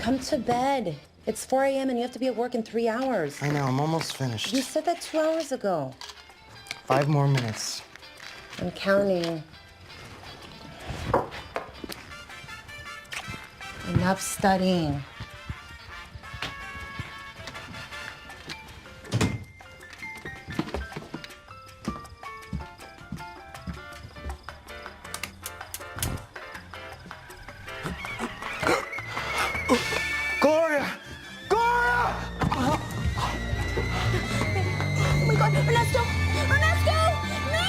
Come to bed. It's 4 a.m. and you have to be at work in 3 hours. I know, I'm almost finished. You said that 2 hours ago. 5 more minutes. I'm counting. Enough studying. Gloria! Gloria! Oh my God, Ernesto! Ernesto! No!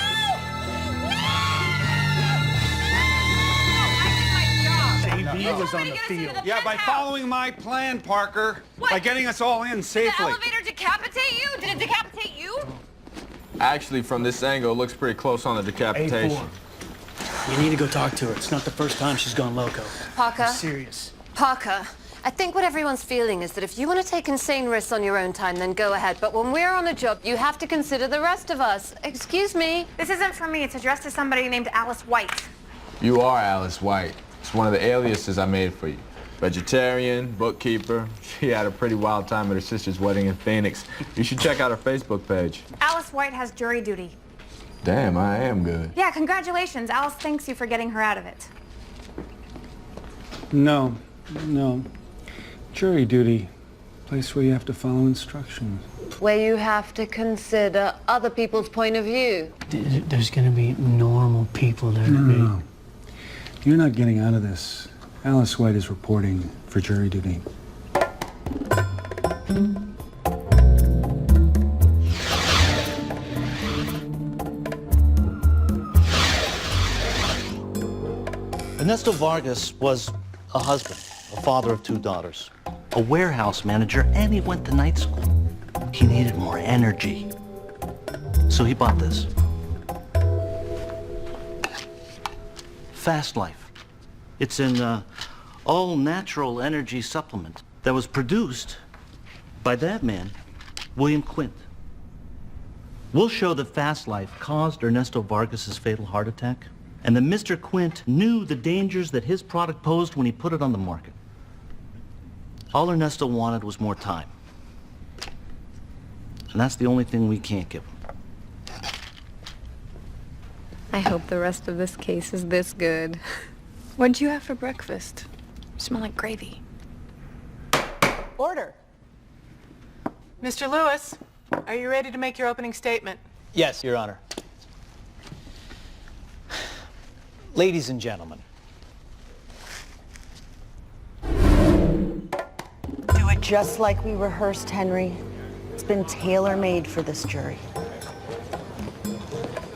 JB was on the field. Yeah, by following my plan, Parker. What? By getting us all in Did the safely. elevator decapitate you? Did it decapitate you? Actually, from this angle, it looks pretty close on the decapitation. You need to go talk to her. It's not the first time she's gone loco. Parker. I'm serious. Parker, I think what everyone's feeling is that if you want to take insane risks on your own time, then go ahead. But when we're on a job, you have to consider the rest of us. Excuse me. This isn't for me. It's addressed to somebody named Alice White. You are Alice White. It's one of the aliases I made for you. Vegetarian, bookkeeper. She had a pretty wild time at her sister's wedding in Phoenix. You should check out her Facebook page. Alice White has jury duty. Damn, I am good. Yeah, congratulations. Alice thanks you for getting her out of it. No. Jury duty. Place where you have to follow instructions. Where you have to consider other people's point of view. There's gonna be normal people there. No. You're not getting out of this. Alice White is reporting for jury duty. Ernesto Vargas was a husband, a father of 2 daughters, a warehouse manager, and he went to night school. He needed more energy. So he bought this. Fast Life. It's an all-natural energy supplement that was produced by that man, William Quint. We'll show that Fast Life caused Ernesto Vargas's fatal heart attack, and that Mr. Quint knew the dangers that his product posed when he put it on the market. All Ernesto wanted was more time. And that's the only thing we can't give him. I hope the rest of this case is this good. What'd you have for breakfast? You smell like gravy. Order. Mr. Lewis, are you ready to make your opening statement? Yes, Your Honor. Ladies and gentlemen. Do it just like we rehearsed, Henry. It's been tailor-made for this jury.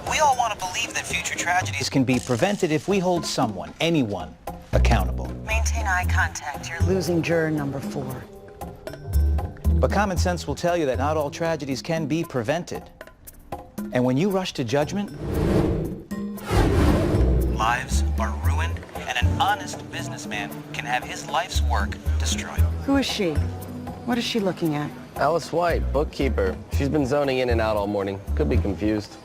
We all want to believe that future tragedies can be prevented if we hold someone, anyone, accountable. Maintain eye contact. You're losing juror number 4. But common sense will tell you that not all tragedies can be prevented. And when you rush to judgment, lives are ruined, and an honest businessman can have his life's work destroyed. Who is she? What is she looking at? Alice White, bookkeeper. She's been zoning in and out all morning. Could be confused.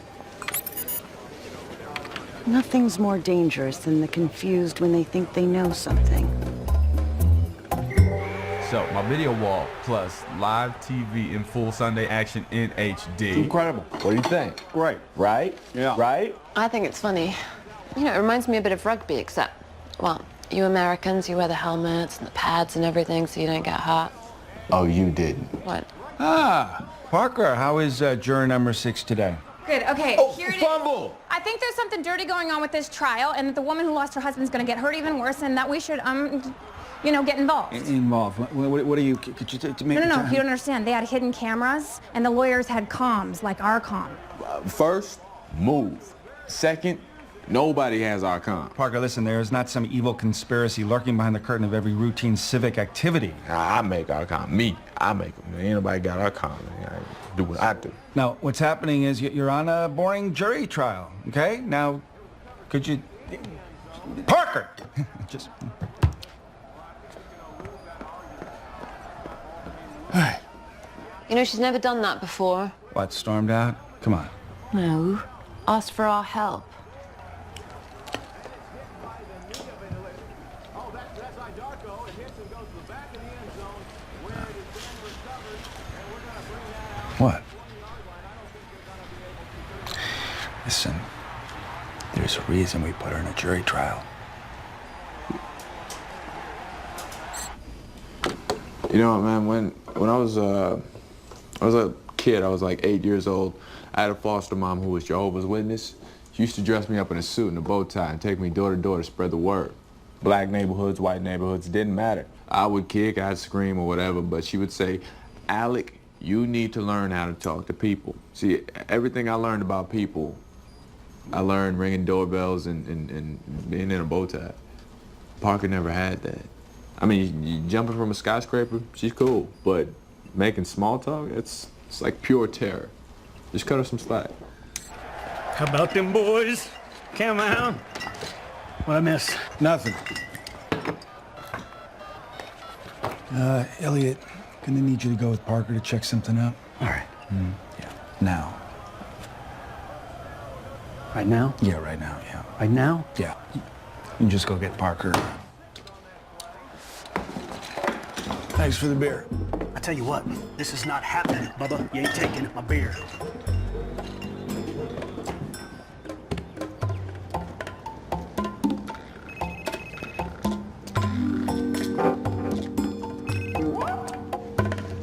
Nothing's more dangerous than the confused when they think they know something. So, my video wall plus live TV in full Sunday action in HD. Incredible. What do you think? Great. Right? Yeah. Right? I think it's funny. You know, it reminds me a bit of rugby, except, well, you Americans, you wear the helmets and the pads and everything so you don't get hurt. Oh, you didn't. What? Parker, how is juror number 6 today? Good, okay, Oh, here it is. fumble! I think there's something dirty going on with this trial, and that the woman who lost her husband's gonna get hurt even worse, and that we should, get involved. Involved. What are you? Could you to make? No, you don't understand. They had hidden cameras, and the lawyers had comms, like our comm. First, move. Second, nobody has our comp. Parker, listen, there is not some evil conspiracy lurking behind the curtain of every routine civic activity. I make our comp. Me, I make them. Ain't nobody got our comp. I do what I do. Now, what's happening is you're on a boring jury trial, okay? Now, could you... Parker! Just... You know, she's never done that before. What, stormed out? Come on. No. Ask for our help. What? Listen, there's a reason we put her in a jury trial. You know what, man? When I was a kid, I was like 8 years old. I had a foster mom who was Jehovah's Witness. She used to dress me up in a suit and a bow tie and take me door to door to spread the word. Black neighborhoods, white neighborhoods, didn't matter. I would kick, I'd scream or whatever, but she would say, Alec, you need to learn how to talk to people. See, everything I learned about people, I learned ringing doorbells and being in a bow tie. Parker never had that. I mean, you jumping from a skyscraper, she's cool, but making small talk, it's like pure terror. Just cut her some slack. How about them boys? Come on. What I miss? Nothing. Elliot, gonna need you to go with Parker to check something out. All right. Yeah. Now. Right now? Yeah, right now, yeah. Right now? Yeah. You can just go get Parker. Thanks for the beer. I tell you what, this is not happening, Bubba. You ain't taking my beer.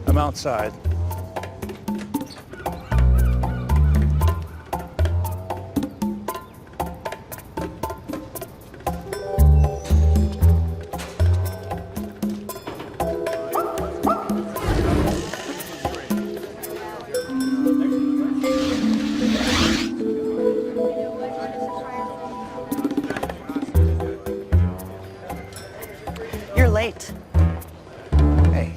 I'm outside. You're late. Hey,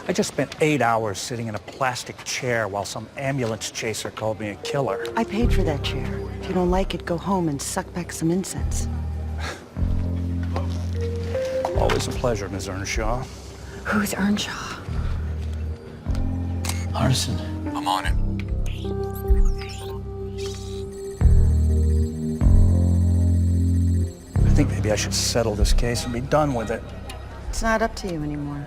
I just spent 8 hours sitting in a plastic chair while some ambulance chaser called me a killer. I paid for that chair. If you don't like it, go home and suck back some incense. Always a pleasure, Ms. Earnshaw. Who's Earnshaw? Artisan. I'm on it. I think maybe I should settle this case and be done with it. It's not up to you anymore.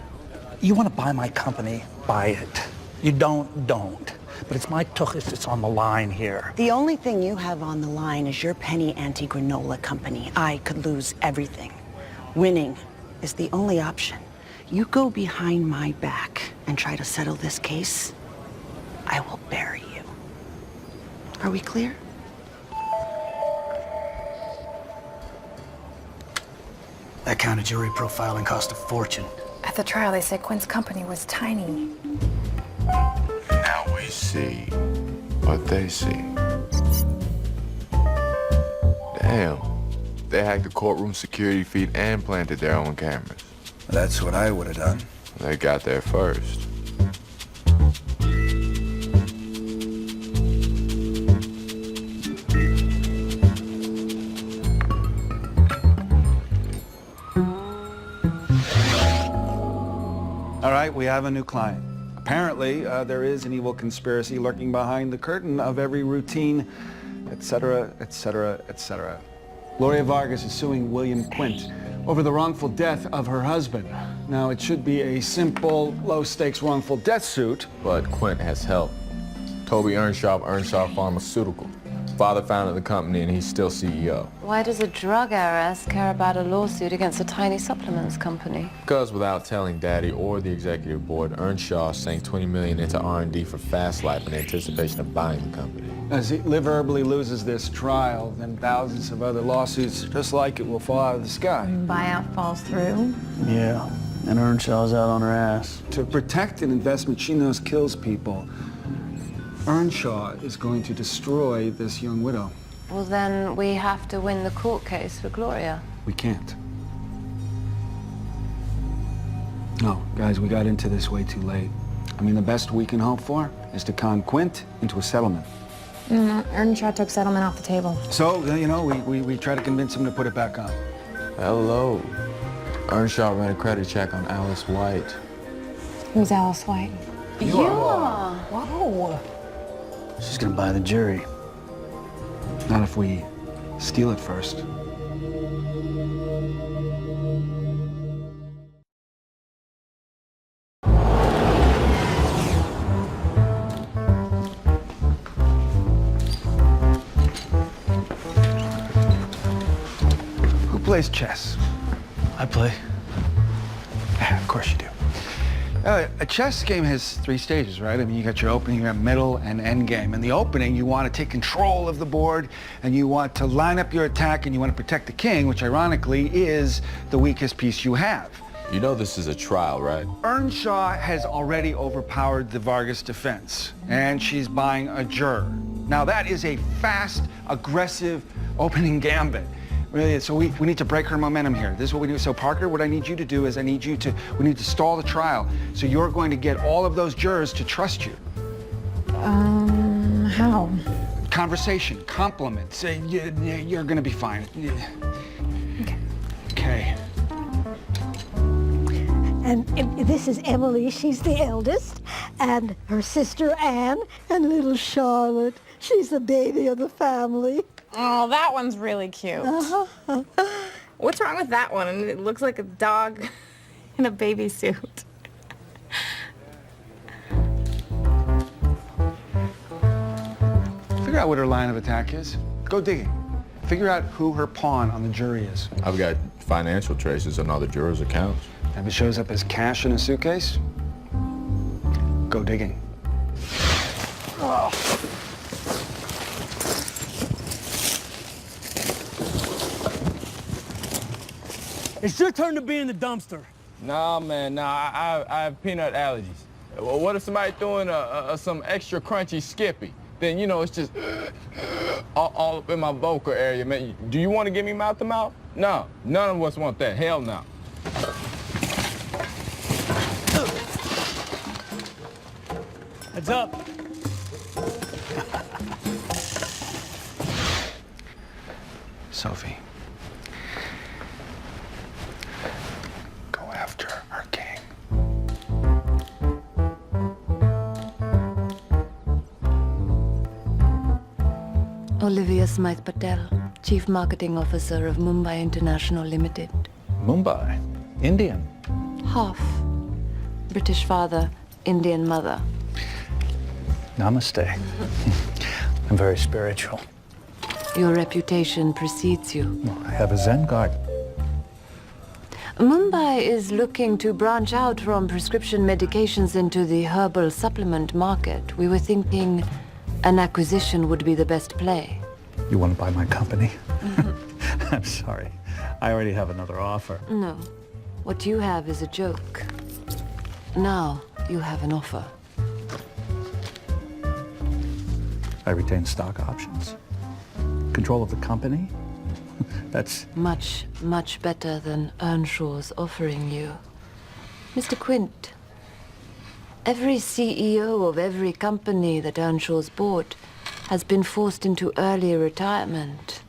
You want to buy my company, buy it. You don't. But it's my tuchus that's on the line here. The only thing you have on the line is your penny anti-granola company. I could lose everything. Winning is the only option. You go behind my back and try to settle this case, I will bury you. Are we clear? That kind of jury profiling cost a fortune. At the trial, they said Quinn's company was tiny. Now we see what they see. Damn. They hacked the courtroom security feed and planted their own cameras. That's what I would have done. They got there first. All right, we have a new client. Apparently, there is an evil conspiracy lurking behind the curtain of every routine, etc., etc., etc. Gloria Vargas is suing William Quint over the wrongful death of her husband. Now, it should be a simple, low-stakes wrongful death suit. But Quint has help. Toby Earnshaw of Earnshaw Pharmaceutical. Father founded the company and he's still CEO. Why does a drug heiress care about a lawsuit against a tiny supplements company? Because without telling Daddy or the executive board, Earnshaw sank $20 million into R&D for Fast Life in anticipation of buying the company. As he liverbly loses this trial, then thousands of other lawsuits just like it will fall out of the sky. Buyout falls through. Yeah, and Earnshaw's out on her ass. To protect an investment she knows kills people, Earnshaw is going to destroy this young widow. Well, then we have to win the court case for Gloria. We can't. No, guys, we got into this way too late. I mean, the best we can hope for is to con Quint into a settlement. Earnshaw took settlement off the table. So, you know, we try to convince him to put it back on. Hello. Earnshaw ran a credit check on Alice White. Who's Alice White? Yeah. Whoa. She's gonna buy the jury. Not if we steal it first. plays chess? I play. Of course you do. A chess game has 3 stages, right? I mean, you got your opening, your middle, and end game. In the opening, you want to take control of the board, and you want to line up your attack, and you want to protect the king, which ironically is the weakest piece you have. You know this is a trial, right? Earnshaw has already overpowered the Vargas defense, and she's buying a juror. Now, that is a fast, aggressive opening gambit. Really, so we need to break her momentum here. This is what we do. So Parker, what I need you to do is we need to stall the trial. So you're going to get all of those jurors to trust you. How? Conversation, compliments. You're going to be fine. Okay. And this is Emily, she's the eldest, and her sister Anne, and little Charlotte. She's the baby of the family. Oh, that one's really cute. Uh-huh. What's wrong with that one? And it looks like a dog in a baby suit. Figure out what her line of attack is. Go digging. Figure out who her pawn on the jury is. I've got financial traces on all the jurors' accounts. If it shows up as cash in a suitcase, go digging. Oh. It's your turn to be in the dumpster. Nah, man, I have peanut allergies. What if somebody throwing some extra crunchy Skippy? Then, you know, it's just all up in my vocal area, man. Do you want to give me mouth-to-mouth? No, none of us want that. Hell no. Heads up. Sophie. Go after her king. Olivia Smythe Patel, Chief Marketing Officer of Mumbai International Limited. Mumbai? Indian? Half. British father, Indian mother. Namaste. I'm very spiritual. Your reputation precedes you. Well, I have a Zen garden. Mumbai is looking to branch out from prescription medications into the herbal supplement market. We were thinking an acquisition would be the best play. You want to buy my company? I'm sorry. I already have another offer. No. What you have is a joke. Now you have an offer. I retain stock options. Control of the company? That's... Much, much better than Earnshaw's offering you. Mr. Quint, every CEO of every company that Earnshaw's bought has been forced into early retirement.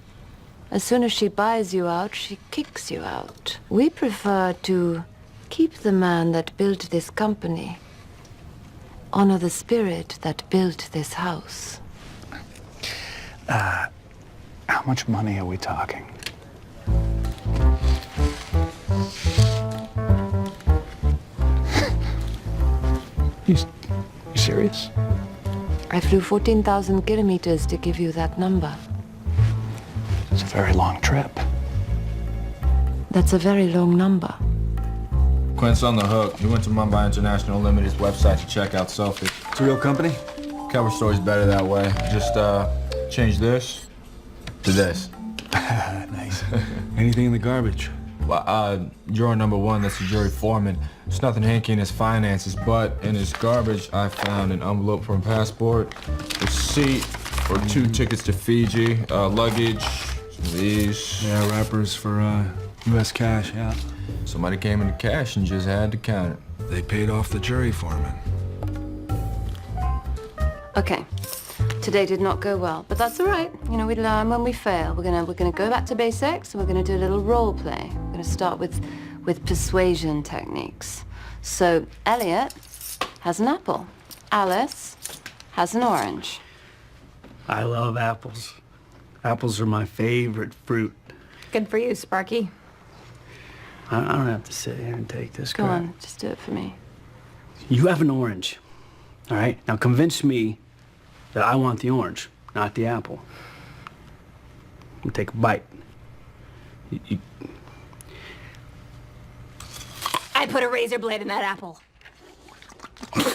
As soon as she buys you out, she kicks you out. We prefer to keep the man that built this company, honor the spirit that built this house. How much money are we talking? You serious? I flew 14,000 kilometers to give you that number. It's a very long trip. That's a very long number. Quint's on the hook. He went to Mumbai International Limited's website to check out Sophie. It's a real company? Cover story's better that way. Just change this to this. Nice. Anything in the garbage? Well, drawer number 1, that's the jury foreman. There's nothing hanky in his finances, but in his garbage, I found an envelope from a passport, receipt for 2 tickets to Fiji, luggage, some of these. Yeah, wrappers for U.S. cash, yeah. Somebody came into cash and just had to count it. They paid off the jury foreman. Okay. Today did not go well, but that's all right. You know, we learn when we fail. We're gonna go back to basics, and we're gonna do a little role play. We're gonna start with persuasion techniques. So Elliot has an apple. Alice has an orange. I love apples. Apples are my favorite fruit. Good for you, Sparky. I don't have to sit here and take this Go crap. on, just do it for me. You have an orange, all right? Now convince me that I want the orange, not the apple. You take a bite. I put a razor blade in that apple. Are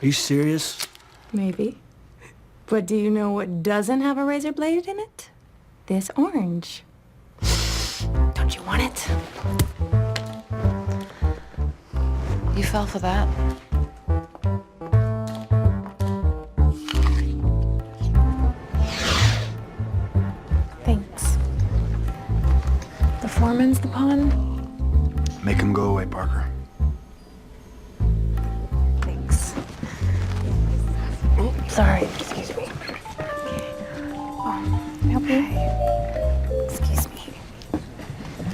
you serious? Maybe. But do you know what doesn't have a razor blade in it? This orange. Don't you want it? You fell for that. Thanks. The foreman's the pawn? Make him go away, Parker. Thanks. Oh, sorry. Excuse me. Help you? Excuse me.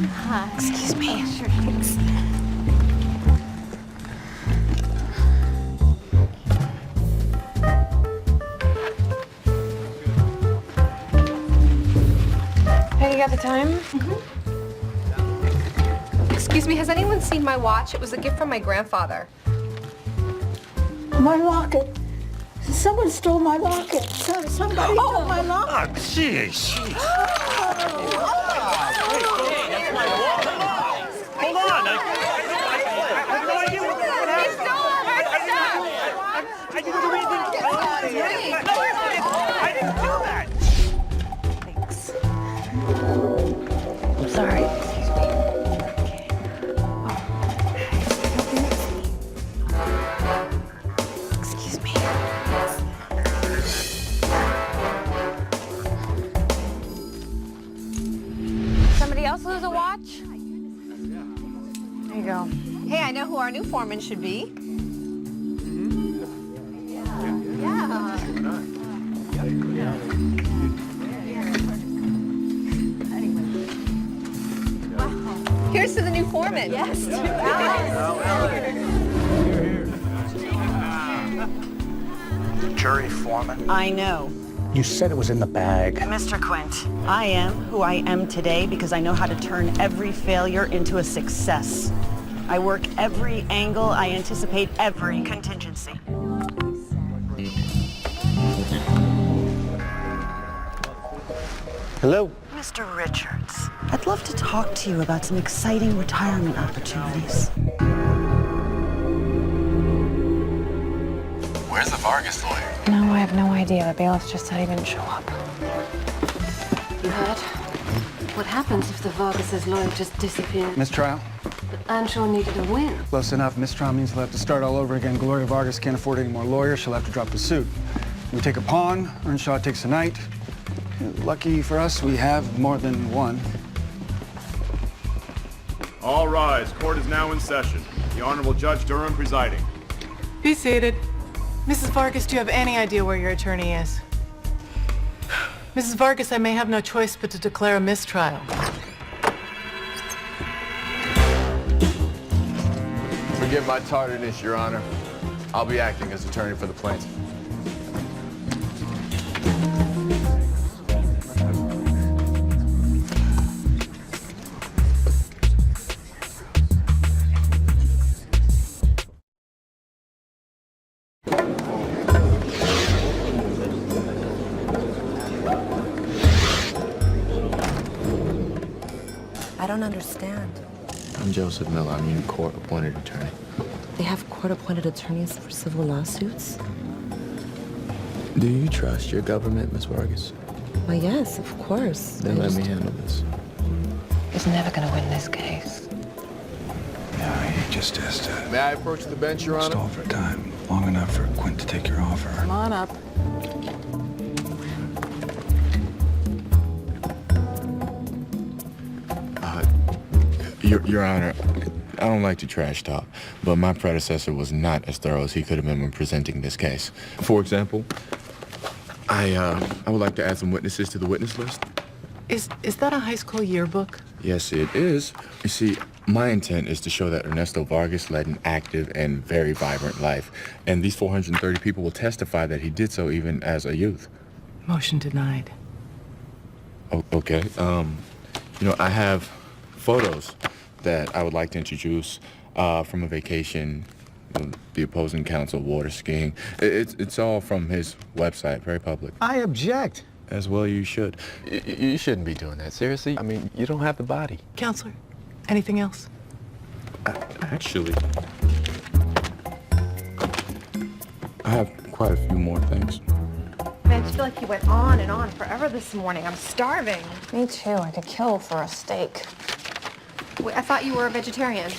Hi. Excuse me. Oh, sure, thanks. Hey, you got the time? Excuse me, has anyone seen my watch? It was a gift from my grandfather. My locket. Someone stole my locket. Somebody stole my locket. Oh, jeez. Hold on. I have no idea what happened. I didn't do anything. I didn't do that. Thanks. I'm sorry. Else lose a watch? There you go. Hey, I know who our new foreman should be. Yeah. Here's to the new foreman. Yes. Jury foreman. I know. You said it was in the bag. Mr. Quint, I am who I am today because I know how to turn every failure into a success. I work every angle, I anticipate every contingency. Hello? Mr. Richards, I'd love to talk to you about some exciting retirement opportunities. Where's the Vargas lawyer? No, I have no idea. The bailiff just said he didn't show up. You heard? What happens if the Vargas' lawyer just disappeared? Mistrial? But Earnshaw needed a win. Close enough. Mistrial means we'll have to start all over again. Gloria Vargas can't afford any more lawyers. She'll have to drop the suit. We take a pawn. Earnshaw takes a knight. Lucky for us, we have more than one. All rise. Court is now in session. The Honorable Judge Durham presiding. Be seated. Mrs. Vargas, do you have any idea where your attorney is? Mrs. Vargas, I may have no choice but to declare a mistrial. Forgive my tardiness, Your Honor. I'll be acting as attorney for the plaintiff. I don't understand. I'm Joseph Miller. I'm your court-appointed attorney. They have court-appointed attorneys for civil lawsuits? Do you trust your government, Miss Vargas? Why, yes, of course. Then let me handle this. He's never gonna win this case. Yeah, he just has to... May I approach the bench, Your Honor? Stall for time. Long enough for Quint to take your offer. Come on up. Your Honor, I don't like to trash talk, but my predecessor was not as thorough as he could have been when presenting this case. For example, I would like to add some witnesses to the witness list. Is that a high school yearbook? Yes, it is. You see, my intent is to show that Ernesto Vargas led an active and very vibrant life, and these 430 people will testify that he did so even as a youth. Motion denied. Okay. You know, I have photos that I would like to introduce from a vacation, the opposing counsel, water skiing. It's all from his website, very public. I object. As well you should. You shouldn't be doing that, seriously. I mean, you don't have the body. Counselor, anything else? Actually, I have quite a few more things. Man, I just feel like you went on and on forever this morning. I'm starving. Me too. I could kill for a steak. Wait, I thought you were a vegetarian.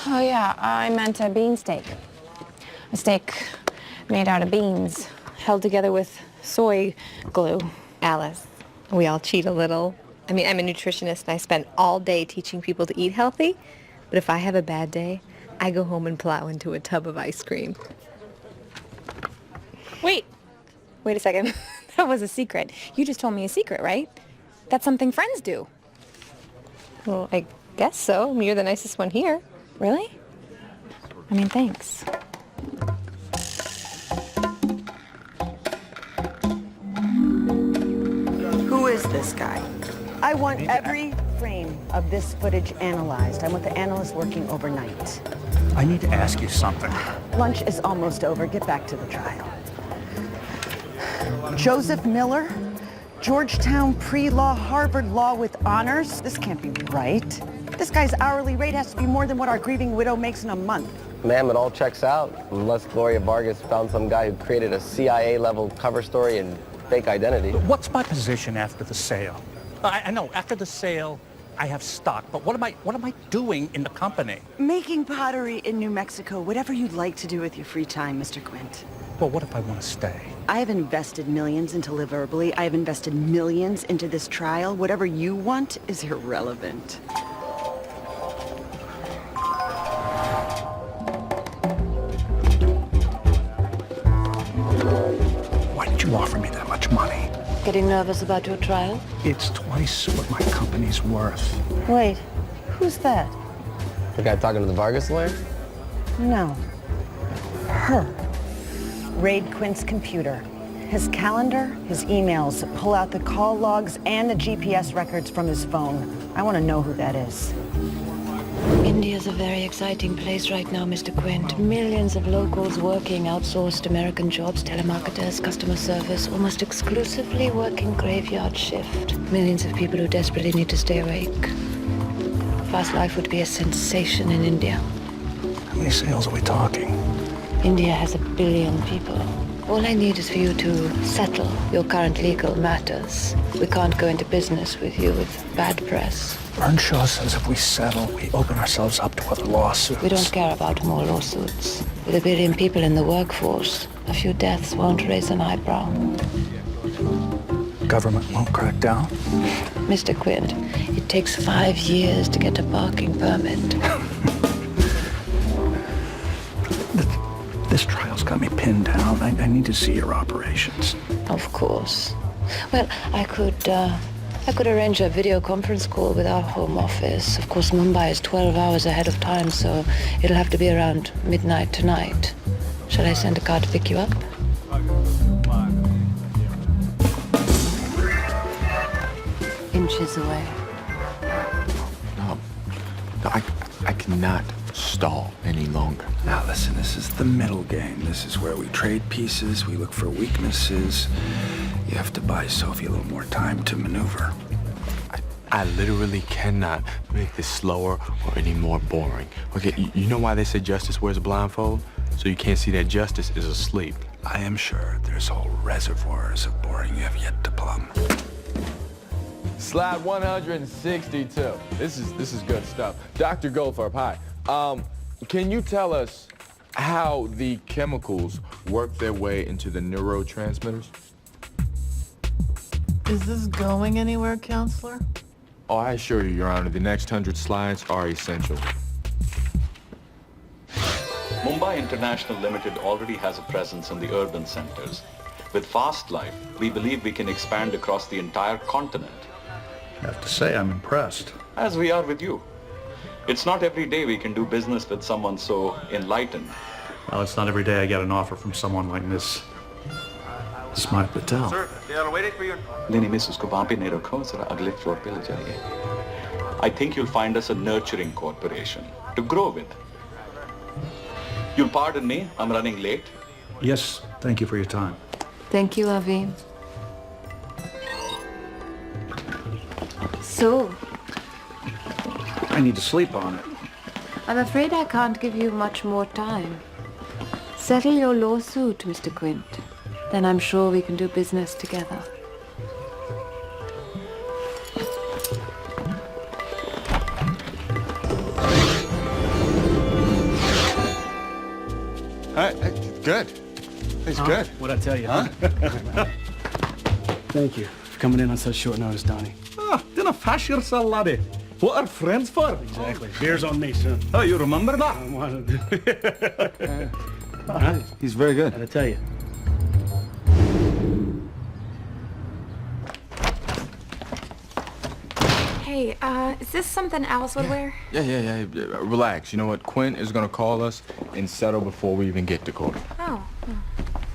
Oh yeah, I meant a bean steak. A steak made out of beans, held together with soy glue. Alice, we all cheat a little. I mean, I'm a nutritionist and I spend all day teaching people to eat healthy. But if I have a bad day, I go home and plow into a tub of ice cream. Wait a second. That was a secret. You just told me a secret, right? That's something friends do. Well, I guess so. I mean, you're the nicest one here. Really? I mean, thanks. Who is this guy? I want every frame of this footage analyzed. I want the analyst working overnight. I need to ask you something. Lunch is almost over. Get back to the trial. Joseph Miller, Georgetown pre-law, Harvard Law with honors. This can't be right. This guy's hourly rate has to be more than what our grieving widow makes in a month. Ma'am, it all checks out, unless Gloria Vargas found some guy who created a CIA-level cover story and fake identity. What's my position after the sale? I know, after the sale, I have stock, but what am I doing in the company? Making pottery in New Mexico, whatever you'd like to do with your free time, Mr. Quint. Well, what if I want to stay? I have invested millions into Live Herbally. I have invested millions into this trial. Whatever you want is irrelevant. Why did you offer me that much money? Getting nervous about your trial? It's twice what my company's worth. Wait, who's that? The guy talking to the Vargas lawyer? No. Her. Raid Quint's computer. His calendar, his emails, pull out the call logs and the GPS records from his phone. I want to know who that is. India's a very exciting place right now, Mr. Quint. Millions of locals working outsourced American jobs, telemarketers, customer service, almost exclusively working graveyard shift. Millions of people who desperately need to stay awake. Fast life would be a sensation in India. How many sales are we talking? India has 1 billion people. All I need is for you to settle your current legal matters. We can't go into business with you with bad press. Earnshaw says if we settle, we open ourselves up to other lawsuits. We don't care about more lawsuits. With 1 billion people in the workforce, a few deaths won't raise an eyebrow. Government won't crack down? Mr. Quint, it takes 5 years to get a parking permit. This trial's got me pinned down. I need to see your operations. Of course. Well, I could arrange a video conference call with our home office. Of course, Mumbai is 12 hours ahead of time, so it'll have to be around midnight tonight. Shall I send a car to pick you up? Inches away. No, I cannot stall any longer. Now listen, this is the middle game. This is where we trade pieces, we look for weaknesses. You have to buy Sophie a little more time to maneuver. I literally cannot make this slower or any more boring. Okay, you know why they say justice wears a blindfold? So you can't see that justice is asleep. I am sure there's whole reservoirs of boring you have yet to plumb. Slide 162. This is good stuff. Dr. Goldfarb, hi. Can you tell us how the chemicals work their way into the neurotransmitters? Is this going anywhere, counselor? Oh, I assure you, Your Honor, the next 100 slides are essential. Mumbai International Limited already has a presence in the urban centers. With Fast Life, we believe we can expand across the entire continent. I have to say, I'm impressed. As we are with you. It's not every day we can do business with someone so enlightened. Well, it's not every day I get an offer from someone like Miss Smart Patel. Sir, they are waiting for you. नहीं miss उसको वहाँ पे नहीं रखो जरा अगले floor पे ले जाइए. I think you'll find us a nurturing corporation to grow with. You'll pardon me, I'm running late. Yes, thank you for your time. Thank you, Avi. So, I need to sleep on it. I'm afraid I can't give you much more time. Settle your lawsuit, Mr. Quint. Then I'm sure we can do business together. Good. It's good. What'd I tell you, huh? Thank you for coming in on such short notice, Downey. Dina fash yourself, laddie. What are friends for? Exactly. Beer's on me, son. Oh, you remember that? He's very good. What'd I tell you? Hey, is this something Alice would wear? Yeah. Relax. You know what? Quinn is gonna call us and settle before we even get to court. Oh.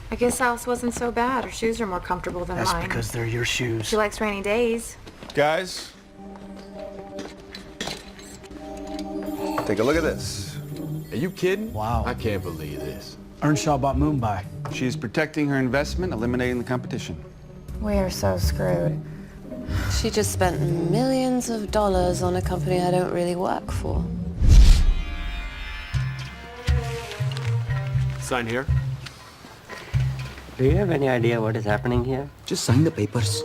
I guess Alice wasn't so bad. Her shoes are more comfortable than That's mine. because they're your shoes. She likes rainy days. Guys, take a look at this. Are you kidding? Wow. I can't believe this. Earnshaw bought Mumbai. She's protecting her investment, eliminating the competition. We are so screwed. She just spent millions of dollars on a company I don't really work for. Sign here. Do you have any idea what is happening here? Just sign the papers.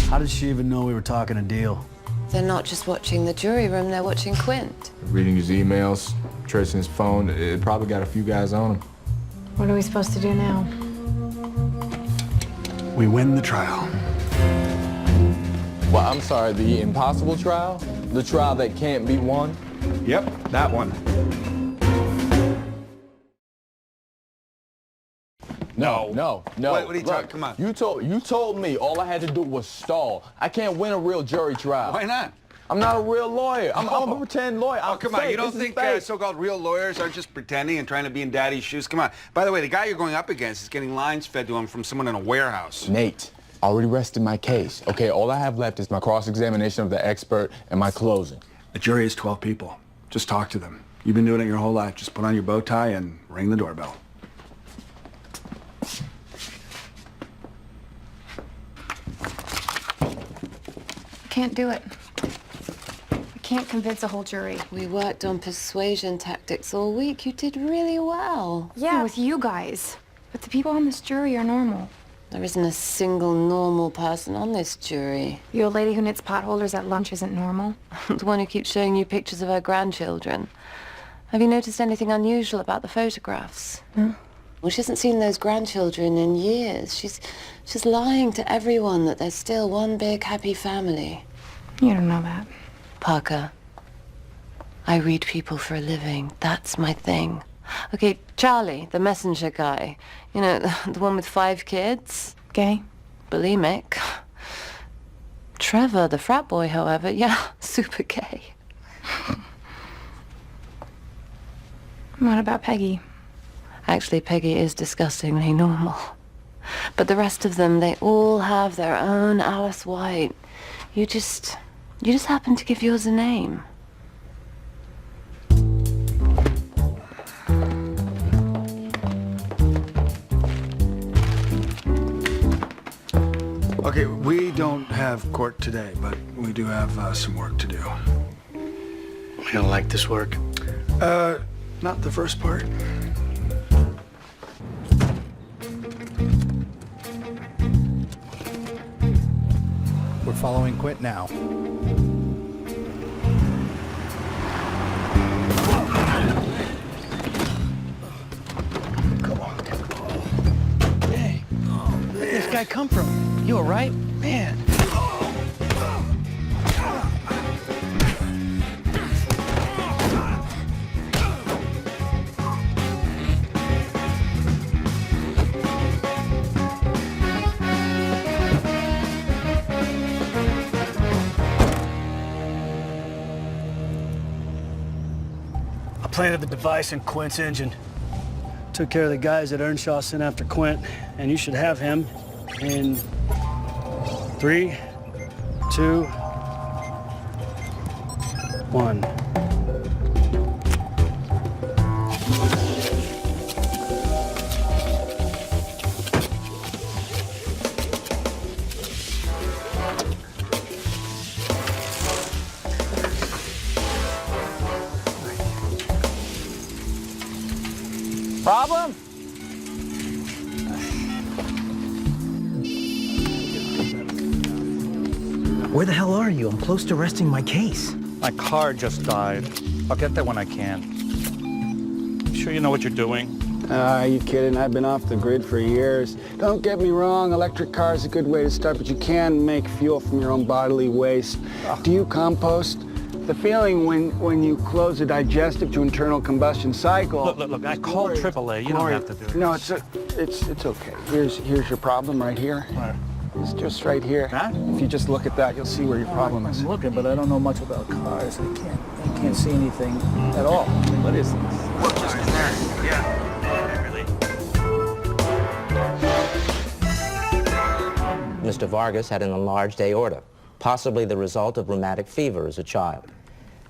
How did she even know we were talking a deal? They're not just watching the jury room, they're watching Quint. Reading his emails, tracing his phone. It probably got a few guys on him. What are we supposed to do now? We win the trial. Well, I'm sorry, the impossible trial? The trial that can't be won? Yep, that one. No. What are you Look, talking? Come on. You told me all I had to do was stall. I can't win a real jury trial. Why not? I'm not a real lawyer. I'm a pretend lawyer. Oh, come on. You don't think so-called real lawyers are just pretending and trying to be in daddy's shoes? Come on. By the way, the guy you're going up against is getting lines fed to him from someone in a warehouse. Nate, I already rested my case. Okay, all I have left is my cross-examination of the expert and my closing. A jury is 12 people. Just talk to them. You've been doing it your whole life. Just put on your bow tie and ring the doorbell. Can't do it. I can't convince a whole jury. We worked on persuasion tactics all week. You did really well. Yeah, with you guys. But the people on this jury are normal. There isn't a single normal person on this jury. The old lady who knits potholders at lunch isn't normal. The one who keeps showing you pictures of her grandchildren. Have you noticed anything unusual about the photographs? No. Well, she hasn't seen those grandchildren in years. She's lying to everyone that they're still one big happy family. You don't know that. Parker, I read people for a living. That's my thing. Okay, Charlie, the messenger guy. You know, the one with 5 kids. Gay? Bulimic. Trevor, the frat boy, however, yeah, super gay. What about Peggy? Actually, Peggy is disgustingly normal. But the rest of them, they all have their own Alice White. You just happen to give yours a name. Okay, we don't have court today, but we do have some work to do. You don't like this work? Not the first part. We're following Quint now. Hey, where'd this guy come from? You all right? Man. Planted the device in Quint's engine. Took care of the guys that Earnshaw sent after Quint, and you should have him in 3, 2, 1. Problem? Where the hell are you? I'm close to resting my case. My car just died. I'll get there when I can. Sure you know what you're doing? Are you kidding? I've been off the grid for years. Don't get me wrong, electric car is a good way to start, but you can make fuel from your own bodily waste. Do you compost? The feeling when you close a digestive to internal combustion cycle... Look, I called AAA. You don't have to do it. No, it's okay. Here's your problem right here. Where? It's just right here. Huh? If you just look at that, you'll see where your problem is. I'm looking, but I don't know much about cars. I can't see anything at all. What is this? Yeah. Mr. Vargas had an enlarged aorta, possibly the result of rheumatic fever as a child.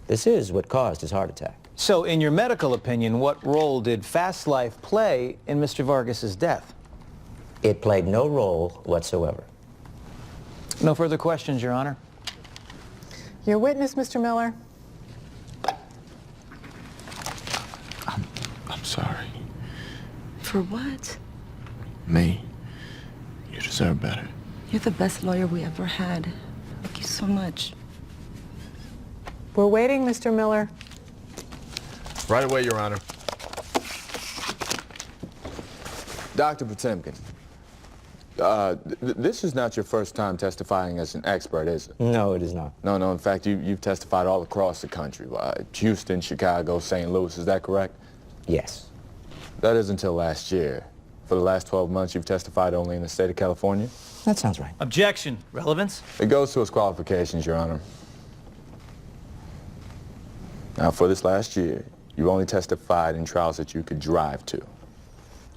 This is what caused his heart attack. So, in your medical opinion, what role did fast life play in Mr. Vargas's death? It played no role whatsoever. No further questions, Your Honor. Your witness, Mr. Miller. I'm sorry. For what? Me. You deserve better. You're the best lawyer we ever had. Thank you so much. We're waiting, Mr. Miller. Right away, Your Honor. Dr. Potemkin, this is not your first time testifying as an expert, is it? No, it is not. No, in fact, you've testified all across the country. Houston, Chicago, St. Louis, is that correct? Yes. That is until last year. For the last 12 months, you've testified only in the state of California? That sounds right. Objection. Relevance? It goes to his qualifications, Your Honor. Now, for this last year, you only testified in trials that you could drive to.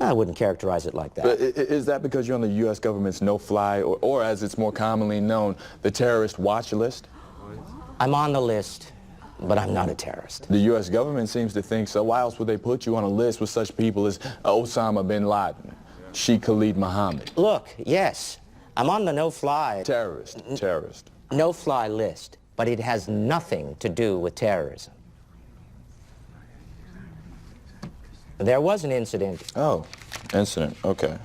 I wouldn't characterize it like that. But is that because you're on the U.S. government's no-fly, or as it's more commonly known, the terrorist watch list? I'm on the list, but I'm not a terrorist. The U.S. government seems to think so. Why else would they put you on a list with such people as Osama bin Laden, Sheikh Khalid Mohammed? Look, yes, I'm on the no-fly... Terrorist. No-fly list, but it has nothing to do with terrorism. There was an incident. Oh, incident, okay.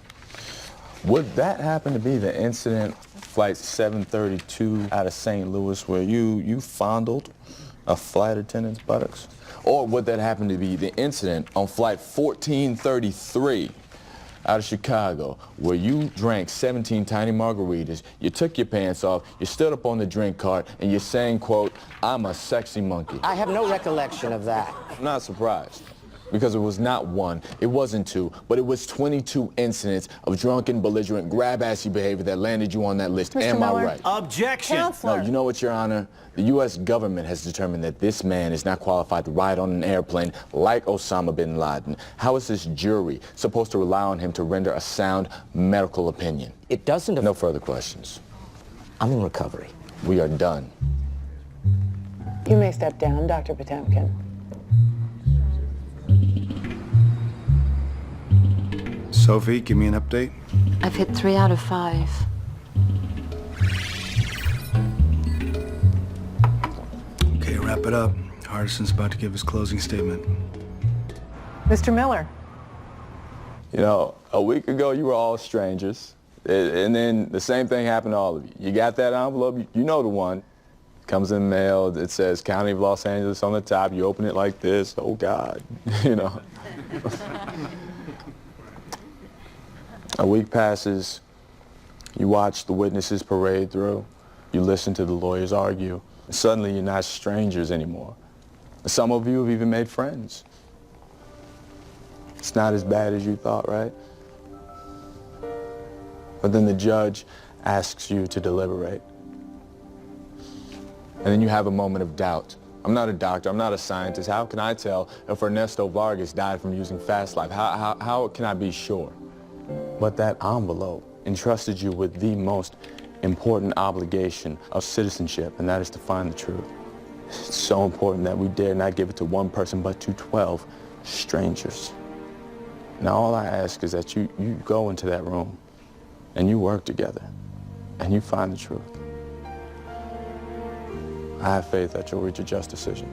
Would that happen to be the incident, flight 732 out of St. Louis, where you fondled a flight attendant's buttocks? Or would that happen to be the incident on flight 1433 out of Chicago, where you drank 17 tiny margaritas, you took your pants off, you stood up on the drink cart, and you're saying, quote, "I'm a sexy monkey"? I have no recollection of that. I'm not surprised. Because it was not one, it wasn't two, but it was 22 incidents of drunken, belligerent, grab-assy behavior that landed you on that list. Mr. Am Miller. I right? Objection! Counselor. No, you know what, Your Honor? The U.S. government has determined that this man is not qualified to ride on an airplane like Osama bin Laden. How is this jury supposed to rely on him to render a sound medical opinion? It doesn't... No further questions. I'm in recovery. We are done. You may step down, Dr. Potemkin. Sophie, give me an update. I've hit 3 out of 5. Okay, wrap it up. Hardison's about to give his closing statement. Mr. Miller. You know, a week ago you were all strangers, and then the same thing happened to all of you. You got that envelope, you know the one. Comes in the mail, it says County of Los Angeles on the top. You open it like this, oh God, you know. A week passes, you watch the witnesses parade through, you listen to the lawyers argue. Suddenly you're not strangers anymore. Some of you have even made friends. It's not as bad as you thought, right? But then the judge asks you to deliberate. And then you have a moment of doubt. I'm not a doctor, I'm not a scientist. How can I tell if Ernesto Vargas died from using fast life? How can I be sure? But that envelope entrusted you with the most important obligation of citizenship, and that is to find the truth. It's so important that we dare not give it to one person, but to 12 strangers. Now all I ask is that you go into that room, and you work together, and you find the truth. I have faith that you'll reach a just decision.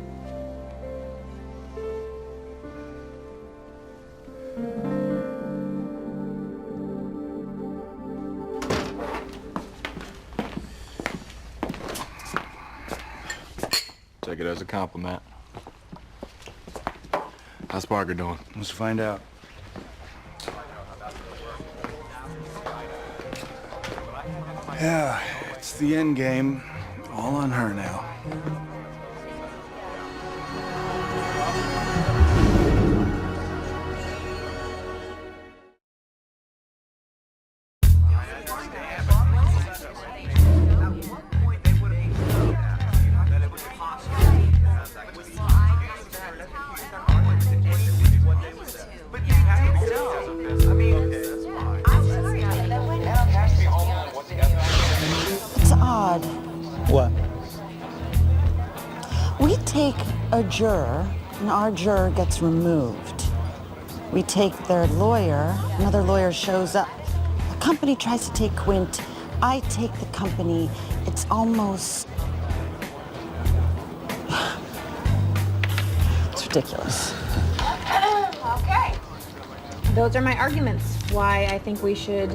take it as a compliment. How's Parker doing? Let's find out. Yeah, it's the end game. All on her now. It's odd. What? We take a juror, and our juror gets removed. We take their lawyer, another lawyer shows up. A company tries to take Quint, I take the company. It's almost... It's ridiculous. Okay. Those are my arguments. Why I think we should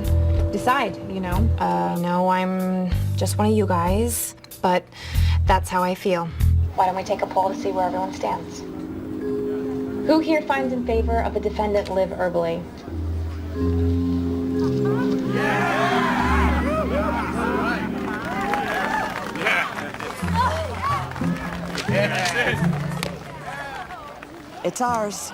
decide, you know. I know I'm just one of you guys, but that's how I feel. Why don't we take a poll to see where everyone stands? Who here finds in favor of the defendant live herbally? It's ours.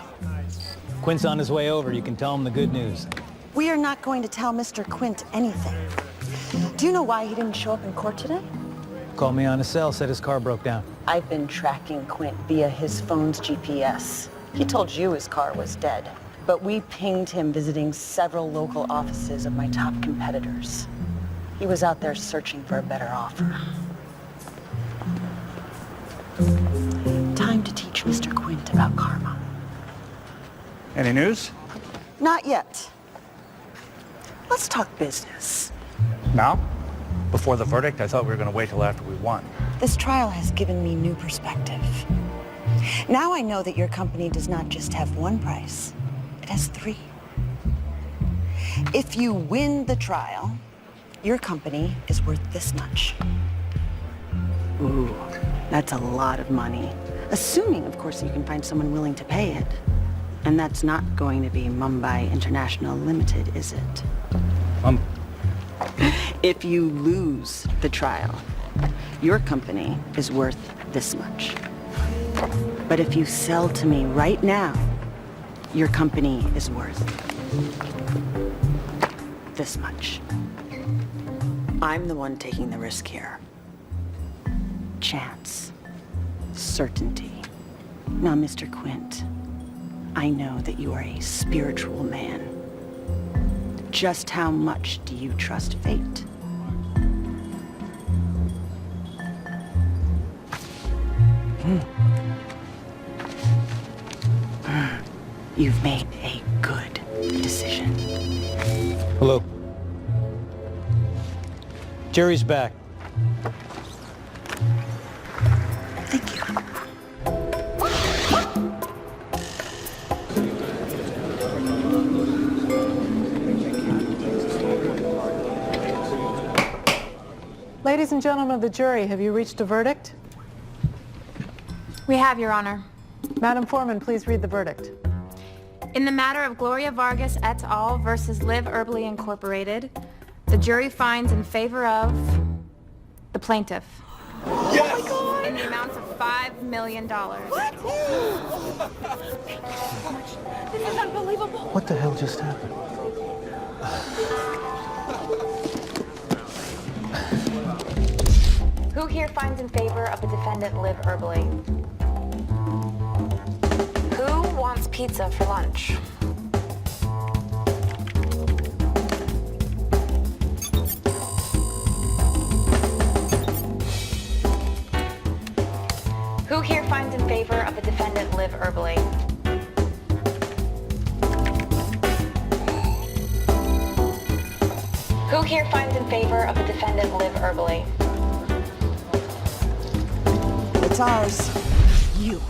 Quint's on his way over. You can tell him the good news. We are not going to tell Mr. Quint anything. Do you know why he didn't show up in court today? Called me on his cell, said his car broke down. I've been tracking Quint via his phone's GPS. He told you his car was dead, but we pinged him visiting several local offices of my top competitors. He was out there searching for a better offer. Time to teach Mr. Quint about karma. Any news? Not yet. Let's talk business. Now? Before the verdict, I thought we were going to wait till after we won. This trial has given me new perspective. Now I know that your company does not just have one price, it has three. If you win the trial, your company is worth this much. Ooh, that's a lot of money. Assuming, of course, you can find someone willing to pay it. And that's not going to be Mumbai International Limited, is it? If you lose the trial, your company is worth this much. But if you sell to me right now, your company is worth this much. I'm the one taking the risk here. Chance. Certainty. Now, Mr. Quint, I know that you are a spiritual man. Just how much do you trust fate? You've made a good decision. Hello. Jerry's back. Thank you. Ladies and gentlemen of the jury, have you reached a verdict? We have, Your Honor. Madam Foreman, please read the verdict. In the matter of Gloria Vargas et al. Versus Live Herbally Incorporated, the jury finds in favor of the plaintiff. Yes! Oh my God! In the amount of $5 million. What? This is unbelievable. What the hell just happened? Who here finds in favor of the defendant live herbally? Who wants pizza for lunch? Who here finds in favor of the defendant live herbally? Who here finds in favor of the defendant live herbally? It's ours. You.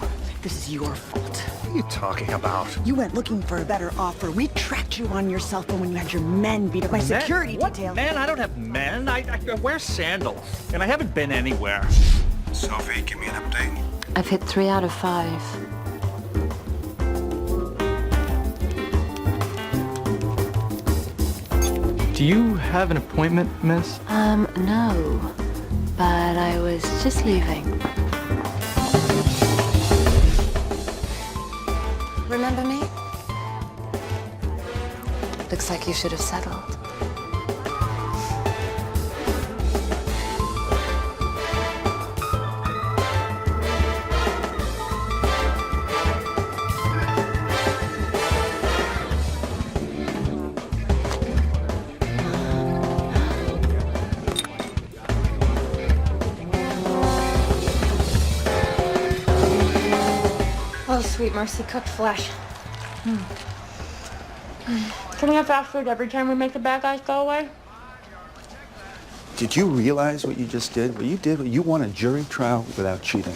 This is your fault. What are you talking about? You went looking for a better offer. We tracked you on your cell phone when you had your men beat up by security detail. Man, I don't have men. I wear sandals. And I haven't been anywhere. Sophie, give me an update. I've hit 3 out of 5. Do you have an appointment, miss? No. But I was just leaving. Remember me? Looks like you should have settled. Oh, sweet mercy, cooked flesh. Can we have fast food every time we make the bad guys go away? Did you realize what you just did? What you did, you won a jury trial without cheating.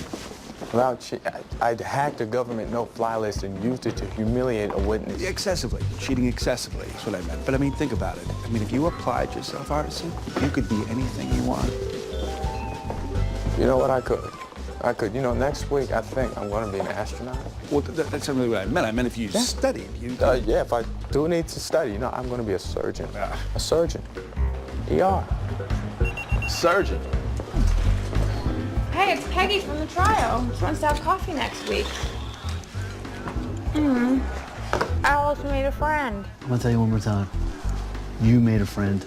I hacked a government no-fly list and used it to humiliate a witness. Excessively. Cheating excessively is what I meant. But I mean, think about it. I mean, if you applied yourself, Artisan, you could be anything you want. You know what, I could. You know, next week, I think I'm going to be an astronaut. Well, that's not really what I meant. I meant if you studied. Yeah, if I do need to study, you know, I'm going to be a surgeon. A surgeon. ER. Surgeon. Hey, it's Peggy from the trio. She wants to have coffee next week. Alice made a friend. I'm gonna tell you one more time. You made a friend,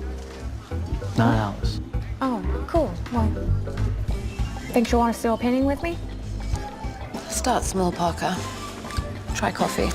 not Alice. Oh, cool. Well, think she'll want to steal a painting with me? Start small, Parker. Try coffee.